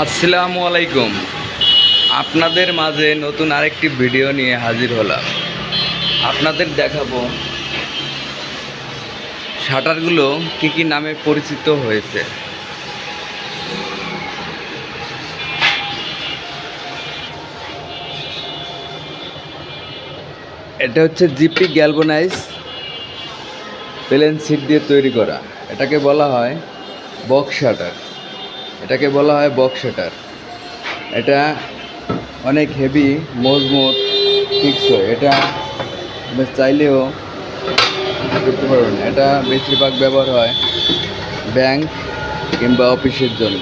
আসসালামু আলাইকুম। আপনাদের মাঝে নতুন আরেকটি ভিডিও নিয়ে হাজির হলাম। আপনাদের দেখাবো শাটারগুলো কি কি নামে পরিচিত হয়েছে। এটা হচ্ছে জিপি গ্যালভানাইজ প্লেন শিট দিয়ে তৈরি করা। এটাকে বলা হয় বক্স শাটার। এটা অনেক হেভি, মজবুত, টেকসই। এটা চাইলেও করতে পারবেন। এটা বেশিরভাগ ব্যবহার হয় ব্যাংক কিংবা অফিসের জন্য,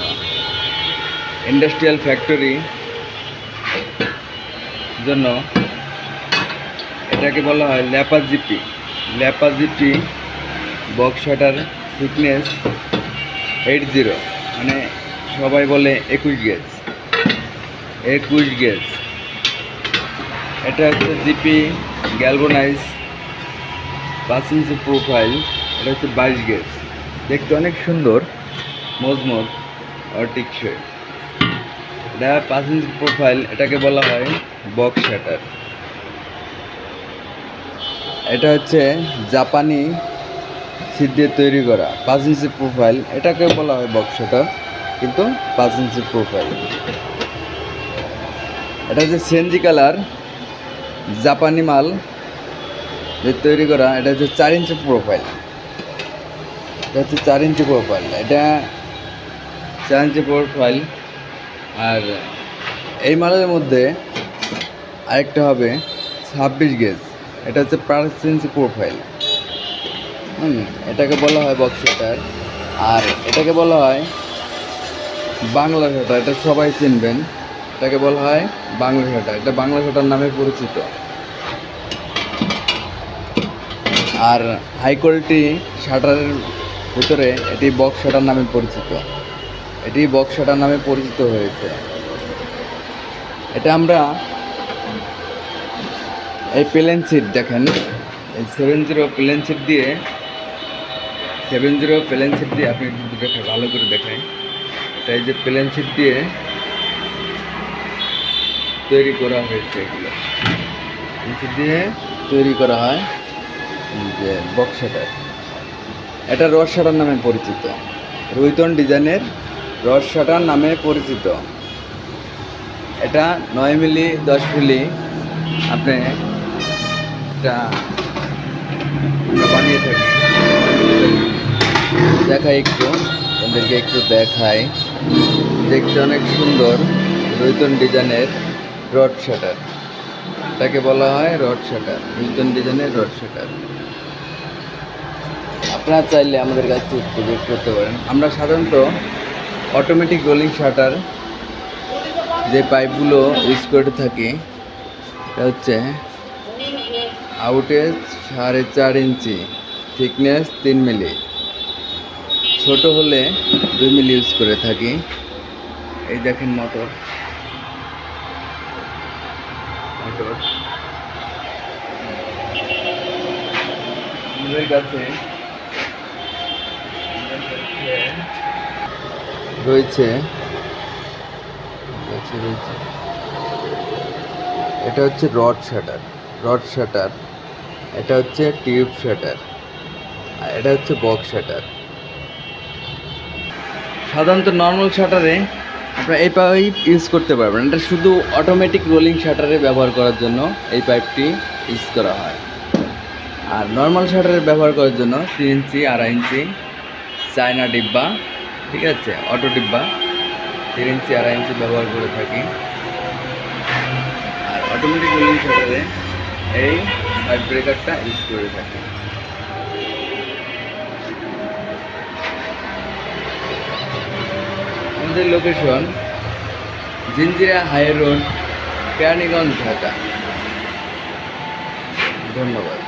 ইন্ডাস্ট্রিয়াল ফ্যাক্টরি জন্য। এটাকে বলা হয় ল্যাপাজিপি বক্স শাটার। থিকনেস 80, মানে সবাই বলে 21 গেজ। এটা হচ্ছে জিপি গ্যালভানাইজ 5 ইঞ্চি প্রোফাইল। এটা হচ্ছে 22 গেজ। দেখতে অনেক সুন্দর, মজবুত আর টেকসই। এটা 5 ইঞ্চি প্রোফাইল। এটাকে বলা হয় বক্স শাটার। এটা হচ্ছে জাপানি শিট দিয়ে তৈরি করা 5 ইঞ্চি প্রোফাইল। এটাকে বলা হয় বক্স শাটার, কিন্তু 5 ইঞ্চি প্রোফাইল। এটা হচ্ছে সিএনজি কালার জাপানি মাল দিয়ে তৈরি করা। এটা হচ্ছে 4 ইঞ্চি প্রোফাইল। এটা 4 ইঞ্চি প্রোফাইল। আর এই মালের মধ্যে আরেকটা হবে 26 গেজ। এটা হচ্ছে 5 ইঞ্চি প্রোফাইল। এটাকে বলা হয় বক্স শাটার। আর এটাকে বলা হয় বাংলা শাটার। এটা সবাই চিনবেন। এটাকে বলা হয় বাংলা শাটার। এটা বাংলা শাটার নামে পরিচিত। আর হাই কোয়ালিটি শাটারের ভিতরে এটি বক্স শাটার নামে পরিচিত হয়েছে। এটা আমরা এই প্লেন শিট দেখেন, এই 70 প্লেন শিট দিয়ে আপনি দেখেন, ভালো করে দেখাই। এটা এই যে প্লেন শিট দিয়ে তৈরি করা হয়েছে। এগুলো তৈরি করা হয় যে বক্স শাটার। এটা রড শাটার নামে পরিচিত। রুইতন ডিজাইনের রড শাটার নামে পরিচিত। এটা 9 মিলি 10 মিলি আপনি এটা বানিয়ে থাকি। দেখাই ওদেরকে একটু দেখাই। দেখতে অনেক সুন্দর, রুইতন ডিজাইনের রড শাটার। এটাকে বলা হয় রুইতন ডিজাইনের রড শাটার। আপনারা চাইলে আমাদের কাছ থেকে প্রজেক্ট করতে পারেন। আমরা সাধারণত অটোমেটিক রোলিং শাটার যে পাইপগুলো ইউজ করে থাকি, এটা হচ্ছে আউটেজ 4.5 ইঞ্চি, থিকনেস 3 মিলি, ছোট হলে 2 মিলি ইউজ করে থাকি। এই দেখেন মোটর আমাদের কাছে রয়েছে। এটা হচ্ছে রড শাটার। এটা হচ্ছে টিউব শাটার। আর এটা হচ্ছে বক্স শাটার। সাধারণত নর্মাল শাটারে আপনারা এই পাইপ ইউজ করতে পারবেন। এটা শুধু অটোমেটিক রোলিং শাটারে ব্যবহার করার জন্য এই পাইপটি ইউজ করা হয়। আর নর্মাল শাটারে ব্যবহার করার জন্য 3 ইঞ্চি 2.5 ইঞ্চি চায়না ডিব্বা, ঠিক আছে, অটো ডিব্বা 3 ইঞ্চি 2.5 ইঞ্চি ব্যবহার করে থাকি। আর অটোমেটিক রোলিং শাটারে এই পাইপ ব্রেকারটা ইউজ করে থাকি। আমাদের location Jinjira high road, Keraniganj, Dhaka. ধন্যবাদ।